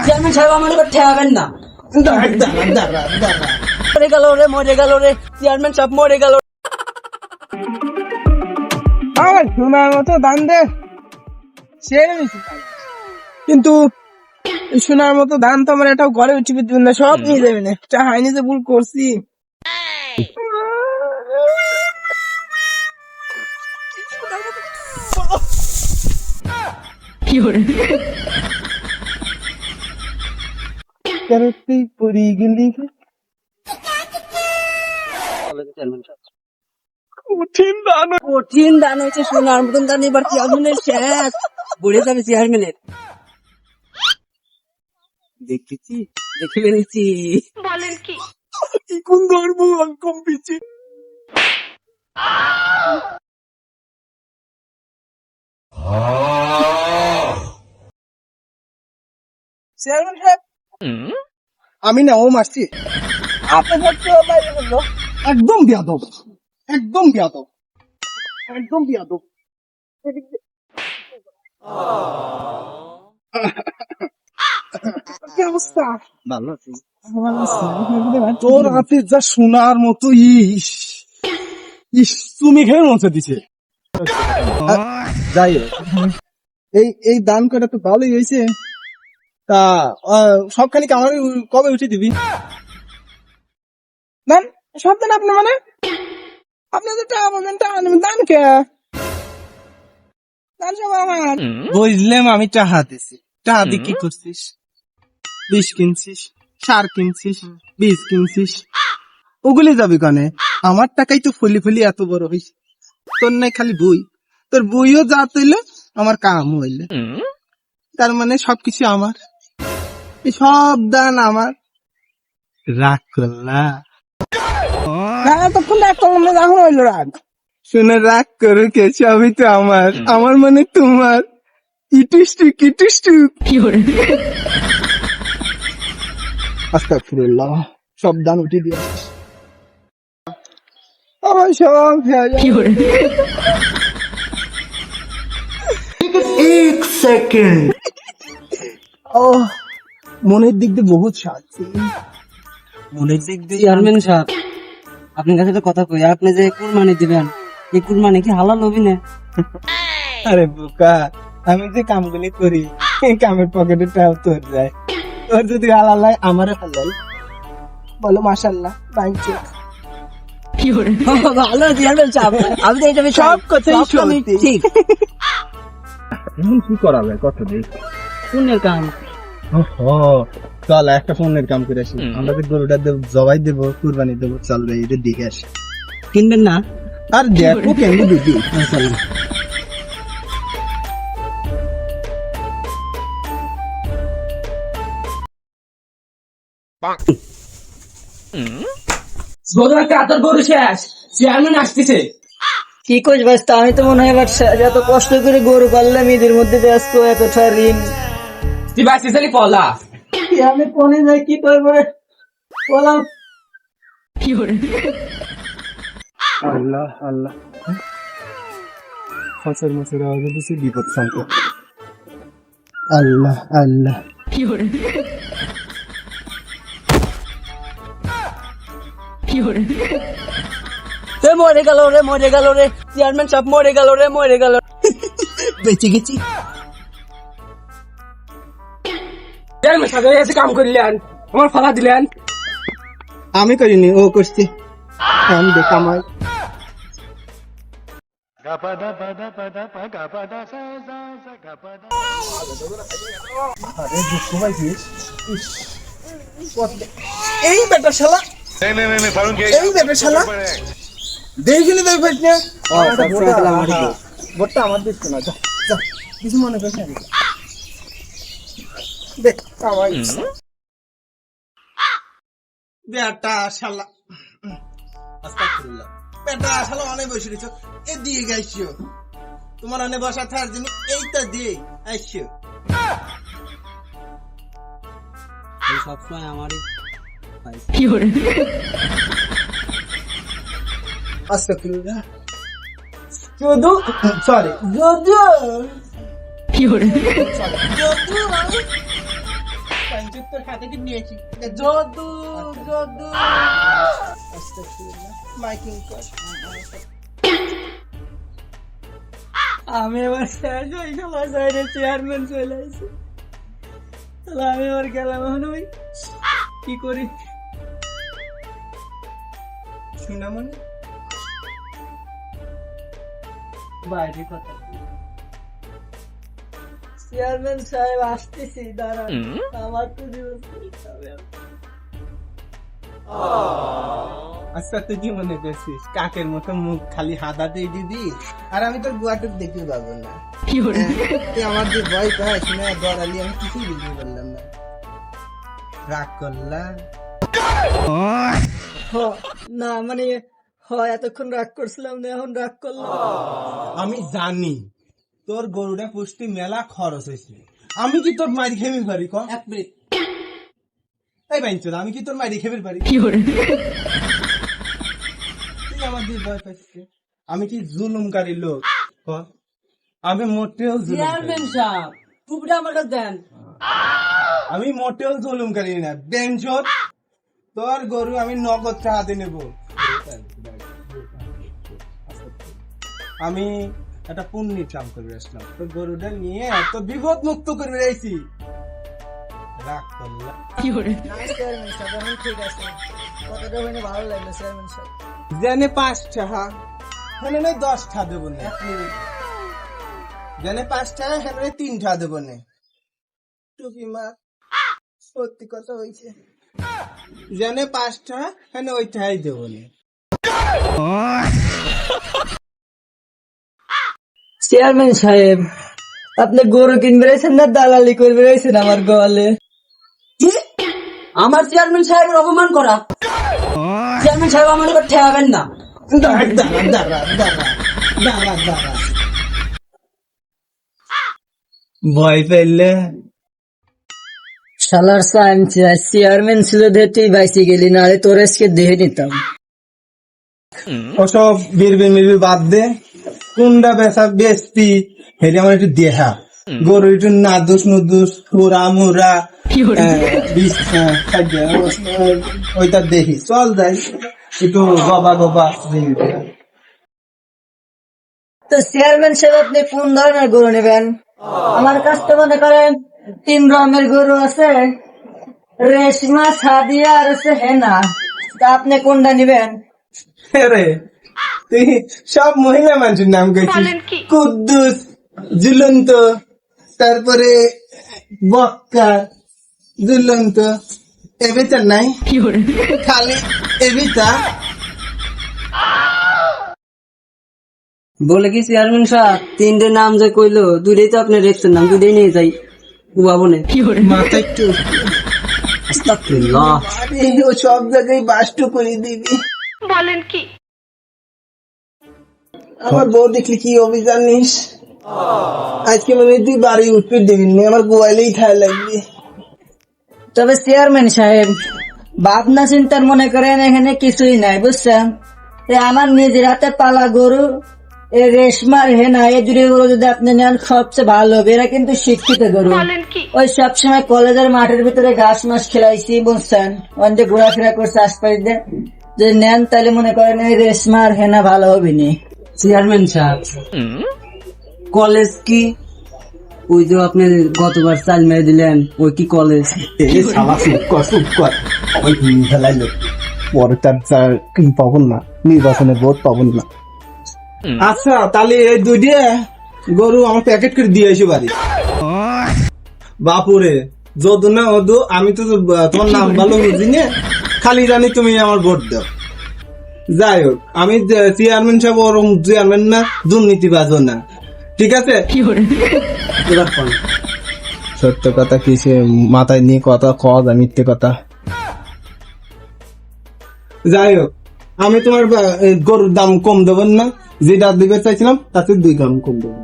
Chairman সাহেব আমার এবার ঠেকাবেন না। মরে গেল রে চেয়ারম্যান সাহেব মরে গেল। আমার সোনার মতো দান দে কিন্তু সোনার মতো ধান তো আমার এটাও ঘরে উঠে দিবেন না, সব নিয়ে যাবেন। একটা হাইনি যে ভুল করছি। পড়ে গেলি কঠিন দান হয়েছে সোনার মতন দান, এবার চেয়ারম্যানের শেষ বুড়ে যাবে চেয়ারম্যানের। দেখেছি দেখে ফেলেছি। বলেন কি? কোন ধর্ম কম পিছি চেয়ারম্যান সাহেব আমি না ও মারছি আপনার একদম বিয়াদব, একদম বিয়াদব, একদম বিয়াদব। কি অবস্থা? ভালো আছি। তোর হাতে যা সোনার মতো ইস ইস তুমি খেয়ে মজা দিছে। যাই হোক, এই দান করা তো ভালোই হয়েছে। তা সবখানি আমার কবে উঠে দিবি? দান সব দান আপনি মানে আপনি তো টাকা পাবেন, টাকা নেবেন, দান কে দান সব আমার। বুঝলাম আমি টাকা দিছি, টাকা দিয়ে কি করছিস? বিষ কিনছিস, সার কিনছিস, বীজ কিনছিস, ওগুলি যাবি কানে। আমার টাকাই তো ফলি ফলি এত বড় হয়েছে। তোর নাই খালি বই, তোর বইও যা তৈলে আমার কাম হইলে। তার মানে সবকিছু আমার, এই সব দান আমার। রাগ করলা তখন রাগ করলাম না, যখন হইলো রাগ। শুনে রাগ করে কে? সবই তো আমার, আমার মানে তোমার। ইটুস্টুক ইটুস্টুক আস্তাগফিরুল্লাহ, সব দান উঠে দিয়ে আমার সব এক সেকেন্ড। ও মনের দিক দিয়ে বহুত শান্তি, মনের দিক দিয়ে। চেয়ারম্যান সাহেব আপনার কাছে একটা কথা কই, আপনি যে কুরবানি দিবেন এই কুরবানি কি হালাল হবি না? আরে বোকা, আমি যে কামগুলি করি এই কামের পকেটে টাও তোর যায়। তোর যদি হালাল হয় আমারও হালাল। বলো মাশাআল্লাহ। ভালো চেয়ারম্যান সাহেব, আমি তো এটা সব কথাই সত্যি। ঠিক। এখন কি করা যায় কত দেখ পুণ্যের কাম। চল একটা ফোনের কাম করে আসি। আমরা তো গরুটা জবাই দেবো, কুরবানি দেবো, চল রে এটা দেখে আসি। কিনবেন না? আর দেখো কেন দিদি। চল গরু শেষ, চেয়ারম্যান আসতেছে। কি কইস ভাই, আমি তো মনে হয় এবার এত কষ্ট করে গরু পাললাম, ঈদের মধ্যে ব্যস্ত, এতটা ঋণ। তুই বাঁচিস পলা, আমি পনে যাই কি করবো পলা। আল্লাহ আল্লাহ, ফসল মসুর আওয়াজ দিছি, বিপদ সংকট। আল্লাহ আল্লাহ, মরে গেল রে, মরে গেল রে চেয়ারম্যান সাহেব, মরে গেল রে, মরে গেল। বেঁচে গেছি। চেয়ারম্যান সাহেব এসে কাম করলেন, আমার ফালা দিলেন। আমি করিনি, ও করছি। আমি দেখামাই এই বেটা শালা, এই বেটা শালা দেখিনি দেখ ভাই না। ভোটটা আমার দিচ্ছে না, যা যা, কিছু মনে করিস না। দেখ কামাই বেটা শালা, আস্তাগফিরুল্লাহ। বেটা শালা অনেক বসে রয়েছ, এ দিয়ে গাইছো তোমার অনেক বসা থাকার জন্য এইটা দিয়ে আইসো। সবসময় আমারই আস্তাগফিরুল্লাহ। শুধু সরি যদু তোর হাতে কি নিয়েছি যদু যদু মাইকিং কর আমি এবার শেষ হয়ে সবার সাইডে চেয়ারম্যান চলে আসি, তাহলে আমি এবার গেলাম, এখন ওই কি করি? সুনামনি বাইরে কথা, চেয়ারম্যান সাহেব আসতেছি, দাঁড়ান, আমার তো দিবস পরীক্ষা হবে। আচ্ছা তুই কি মনে করছিস কাকের মতো মুখ খালি হাতাতেই দিদি, আর আমি তোর গুয়াটুক দেখতে পাবো না? তুই আমার যে ভয় পায় শুনে দৌড়ালি, আমি কিছুই বুঝতে পারলাম না। রাগ করলাম না মানে এতক্ষণ রাগ করছিলাম না, এখন রাগ করলাম। আমি জানি তোর গরুটা পুষ্টি মেলা খরচ হয়েছে, আমি কি তোর মারি খেতে পারি? ক এক মিনিট, এই বাইঞ্চল, আমি কি তোর মারি খেতে পারি? তুই আমার দিয়ে ভয় পাচ্ছিস? আমি কি জুলুমকারী লোক? ক আমি মোটেও চেয়ারম্যান সাহেব টুপিটা আমার কাছে দেন। আমি মোটেও জুলুমকারী না বেঞ্চল। তোর গরু আমি নগদ টাকাতে নেব। আমি একটা পুণ্যি কাম করে আসলাম, তোর গরুটা নিয়ে তোর বিপদ মুক্ত করে বেরিয়েছি। রাগ করলাম চেয়ারম্যান সাহেব এখন ঠিক আছে, কথাটা শুনে ভালো লাগলো চেয়ারম্যান সাহেব। জেনে 5 টাকা হেনে নয় 10 টাকা দেবো না, জেনে 5 টাকা হেনে নয় 3 টাকা দেবো না। টুপি মার, সত্যি কথা হয়েছে, জেনে 5 টাকা হেনে ওই টাকাই দেবো না। চেয়ারম্যান সাহেব আপনি গরু কিনবে রয়েছেন না দালালি করবে রয়েছেন আমার গোয়ালে? আমার চেয়ারম্যান সাহেবের অপমান করা? চেয়ারম্যান সাহেব আমার উপর ঠেকাবেন না। দাঁড়া দাঁড়া দাঁড়া দাঁড়া দাঁড়া দাঁড়া, ভয় পেলে শালার চেয়ারম্যান ছিল দিয়ে তুই বাইসে গেলি, না আরে তোর আজকে দেহে নিতাম। ওসব বিড়বিড় বাদ দে, কোনটা বেচা বেচতি হেরে আমার একটু দেহা। গরু একটু নাদুস নুদুস হুরা মুরা ওইটা দেখি, চল যাই একটু গবা গবা। তো চেয়ারম্যান সাহেব আপনি কোন ধরনের গরু নেবেন? আমার কাছে তো মনে করেন 3 রকমের গরু আছে, রেশমা, সাদিয়া আর আছে হেনা। তা আপনি কোনটা নেবেন? রে তুই সব মহিলা মানুষের নাম গেছিস, কুদ্দুস, ঝুলন্ত, তারপরে বক্কা, ঝুলন্ত, এবেটা নাই খালি এবিটা। বলে কি চেয়ারম্যান সাহেব 3টে নাম যে কইলো, 2টাই তো আপনি রেখছেন নাম, 2টাই নিয়ে যাই উবাবনে। মাথা একটু আস্তাগফিরুল্লাহ। ও সব জায়গায় বাস্টু করে দিবি। বলেন কি? আমার বউ দেখলি কি অভিযান নিস, আজকে মানে তুই বাড়ি উঠতে দিবি না, আমার গোয়ালেই খায় লাগবে। তবে চেয়ারম্যান সাহেব ভাবনা চিন্তার মনে করেন এখানে কিছুই নাই, বুঝছেন? আমার নিজের হাতে পালা গরু, এই রেশমার হেনা, এই 2 গরু যদি আপনি নেন সবচেয়ে ভালো হবে। এরা কিন্তু শিক্ষিত গরু, বলেন কি? ওই সবসময় কলেজের মাঠের ভিতরে ঘাস মাস খেলাইছি, বুঝছেন? অনেক ঘোরাফেরা করছে আশপাশ দিয়ে। যদি নেন তাহলে মনে করেন এই রেশমার হেনা ভালো হবে নি। চেয়ারম্যান সাহেব কলেজ কি ওই যে আপনি গতবার চাল মেরে দিলেন, ওই কি কলেজ? ওই ফেলাইলো পরে তার পাবন না, নির্বাচনে ভোট পাবন না। আচ্ছা তাহলে এই 2টা গরু আমার প্যাকেট করে দিয়ে আসি বাড়ি। বাপুরে যদু না অদু, আমি তো তোমার নাম ভালো বুঝি না, খালি জানি তুমি আমার ভোট দাও। যাই হোক, আমি চেয়ারম্যান সাহেব ওরম চেয়ারম্যান না, দুর্নীতিবাজও না, ঠিক আছে? এবার কোন সত্য কথা কি সে মাথায় নিয়ে কথা কওয়া যায়, মিথ্যে কথা? যাই হোক, আমি তোমার গরুর দাম কম দেবেন না, যেটা দিবে চাইছিলাম তাতে 2 গ্রাম কম দেবেন।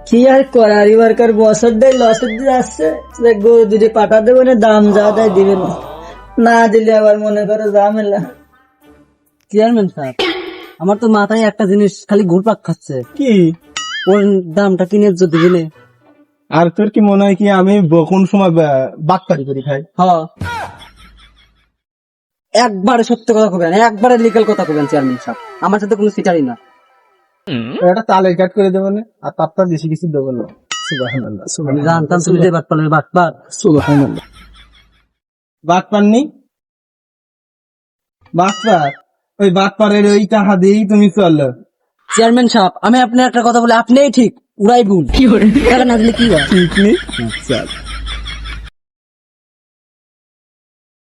কি আর করার, এবারকার বছর দেয় লসের দিয়ে আসছে, গরু 2 পাঠা দেবো না, দাম যা দেয় দিবে না, না দিলে আবার মনে করো ঝামেলা। চেয়ারম্যান সাহেব, আমার তো মাথায় একটা জিনিস খালি ঘুরপাক খাচ্ছে, কি? ওর দামটা কিনে যদি দিলে। আর তোর কি মনে হয় কি আমি কোন সময় বাটপারি করি খাই? একবারে সত্য কথা কবেন, একবারে লিগ্যাল কথা কবেন চেয়ারম্যান সাহেব, আমার সাথে কোনো সিটারি না। একটা তালের কাট করে দেবো না, আর তারপর বেশি কিছু দেবো না। সুবহানাল্লাহ, আমি জানতাম তুমি যে বাটপালের বাটপার। সুবহানাল্লাহ। বাটপারনি, বাটপার, ওই বাটপারের ওই টাকা দিয়েই তুমি চলো। চেয়ারম্যান সাহেব, আমি আপনার একটা কথা বলে আপনিই ঠিক, উড়াই ভুল। টাকা না দিলে কি হয়? ঠিক নেই,